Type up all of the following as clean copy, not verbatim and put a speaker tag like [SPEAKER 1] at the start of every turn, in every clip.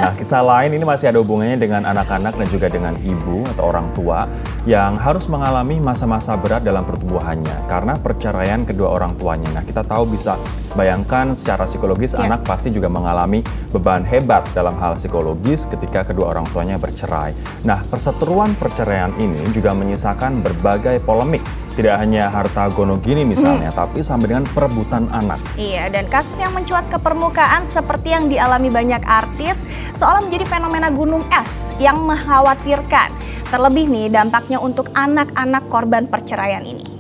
[SPEAKER 1] Nah, kisah lain ini masih ada hubungannya dengan anak-anak dan juga dengan ibu atau orang tua yang harus mengalami masa-masa berat dalam pertumbuhannya karena perceraian kedua orang tuanya. Nah, kita tahu bisa bayangkan secara psikologis anak pasti juga mengalami beban hebat dalam hal psikologis ketika kedua orang tuanya bercerai. Nah, perseteruan perceraian ini juga menyisakan berbagai polemik. Tidak hanya harta gono gini misalnya, tapi sampai dengan perebutan anak.
[SPEAKER 2] Iya, dan kasus yang mencuat ke permukaan seperti yang dialami banyak artis seolah menjadi fenomena gunung es yang mengkhawatirkan. Terlebih nih dampaknya untuk anak-anak korban perceraian ini.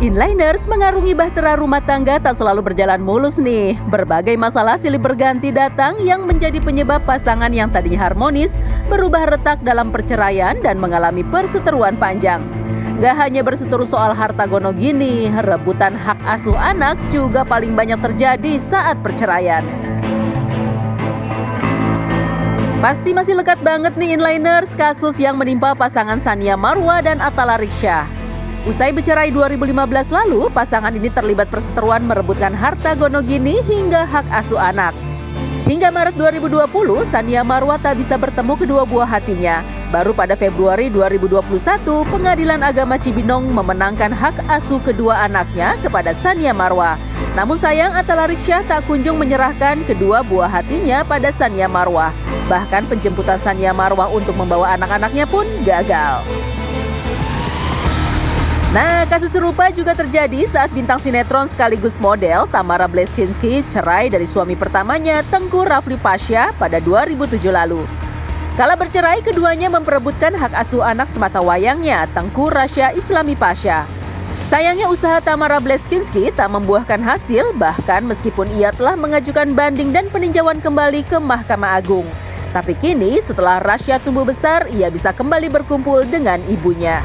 [SPEAKER 3] Inliners mengarungi bahtera rumah tangga tak selalu berjalan mulus nih. Berbagai masalah silih berganti datang yang menjadi penyebab pasangan yang tadinya harmonis berubah retak dalam perceraian dan mengalami perseteruan panjang. Gak hanya berseteru soal harta gono gini, rebutan hak asuh anak juga paling banyak terjadi saat perceraian. Pasti masih lekat banget nih Inliners kasus yang menimpa pasangan Sania Marwa dan Atta Larisya. Usai bercerai 2015 lalu, pasangan ini terlibat perseteruan merebutkan harta gono gini hingga hak asuh anak. Hingga Maret 2020, Sania Marwa tak bisa bertemu kedua buah hatinya. Baru pada Februari 2021, Pengadilan Agama Cibinong memenangkan hak asuh kedua anaknya kepada Sania Marwa. Namun sayang Atta Larisya tak kunjung menyerahkan kedua buah hatinya pada Sania Marwa. Bahkan penjemputan Sania Marwa untuk membawa anak-anaknya pun gagal. Nah, kasus serupa juga terjadi saat bintang sinetron sekaligus model Tamara Bleszynsky cerai dari suami pertamanya Tengku Rafli Pasha pada 2007 lalu. Kala bercerai, keduanya memperebutkan hak asuh anak sematawayangnya Tengku Rasya Islami Pasha. Sayangnya usaha Tamara Bleszynsky tak membuahkan hasil, bahkan meskipun ia telah mengajukan banding dan peninjauan kembali ke Mahkamah Agung. Tapi kini setelah Rasya tumbuh besar, ia bisa kembali berkumpul dengan ibunya.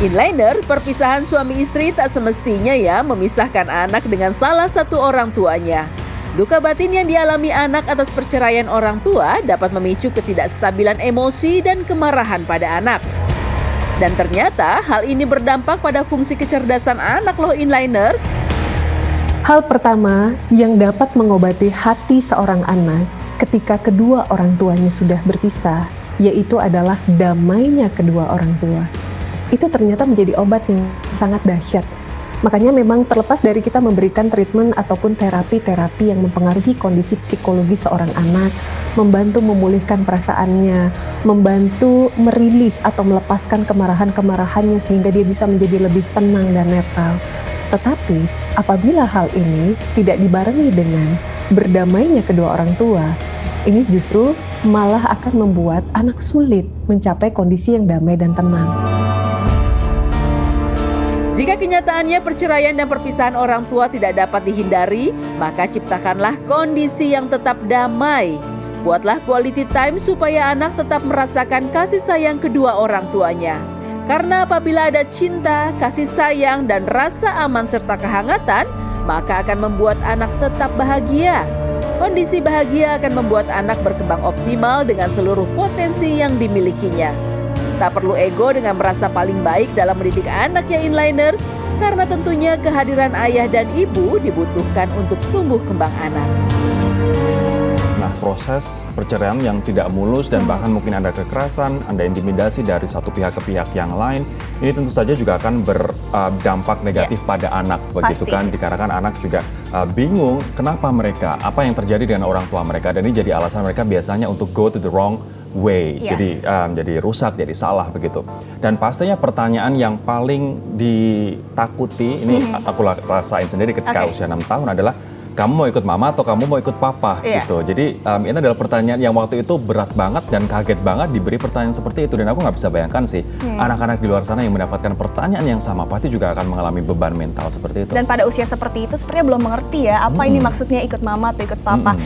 [SPEAKER 3] Inliner, perpisahan suami istri tak semestinya ya memisahkan anak dengan salah satu orang tuanya. Duka batin yang dialami anak atas perceraian orang tua dapat memicu ketidakstabilan emosi dan kemarahan pada anak. Dan ternyata hal ini berdampak pada fungsi kecerdasan anak loh Inliners.
[SPEAKER 4] Hal pertama yang dapat mengobati hati seorang anak ketika kedua orang tuanya sudah berpisah, yaitu adalah damainya kedua orang tua. Itu ternyata menjadi obat yang sangat dahsyat. Makanya memang terlepas dari kita memberikan treatment ataupun terapi-terapi yang mempengaruhi kondisi psikologis seorang anak, membantu memulihkan perasaannya, membantu merilis atau melepaskan kemarahan-kemarahannya sehingga dia bisa menjadi lebih tenang dan netral. Tetapi apabila hal ini tidak dibarengi dengan berdamainya kedua orang tua, ini justru malah akan membuat anak sulit mencapai kondisi yang damai dan tenang.
[SPEAKER 3] Jika kenyataannya perceraian dan perpisahan orang tua tidak dapat dihindari, maka ciptakanlah kondisi yang tetap damai. Buatlah quality time supaya anak tetap merasakan kasih sayang kedua orang tuanya. Karena apabila ada cinta, kasih sayang, dan rasa aman serta kehangatan, maka akan membuat anak tetap bahagia. Kondisi bahagia akan membuat anak berkembang optimal dengan seluruh potensi yang dimilikinya. Tak perlu ego dengan merasa paling baik dalam mendidik anak ya Inliners, karena tentunya kehadiran ayah dan ibu dibutuhkan untuk tumbuh kembang anak.
[SPEAKER 1] Nah, proses perceraian yang tidak mulus dan bahkan mungkin ada kekerasan, ada intimidasi dari satu pihak ke pihak yang lain, ini tentu saja juga akan berdampak negatif pada anak. Begitu kan, dikarenakan anak juga bingung kenapa mereka, apa yang terjadi dengan orang tua mereka, dan ini jadi alasan mereka biasanya untuk go to the wrong way, jadi rusak, jadi salah begitu. Dan pastinya pertanyaan yang paling ditakuti, ini aku rasain sendiri ketika usia 6 tahun adalah, kamu mau ikut mama atau kamu mau ikut papa gitu. Jadi ini adalah pertanyaan yang waktu itu berat banget dan kaget banget diberi pertanyaan seperti itu. Dan aku nggak bisa bayangkan sih anak-anak di luar sana yang mendapatkan pertanyaan yang sama pasti juga akan mengalami beban mental seperti itu.
[SPEAKER 2] Dan pada usia seperti itu sepertinya belum mengerti ya apa ini maksudnya ikut mama atau ikut papa.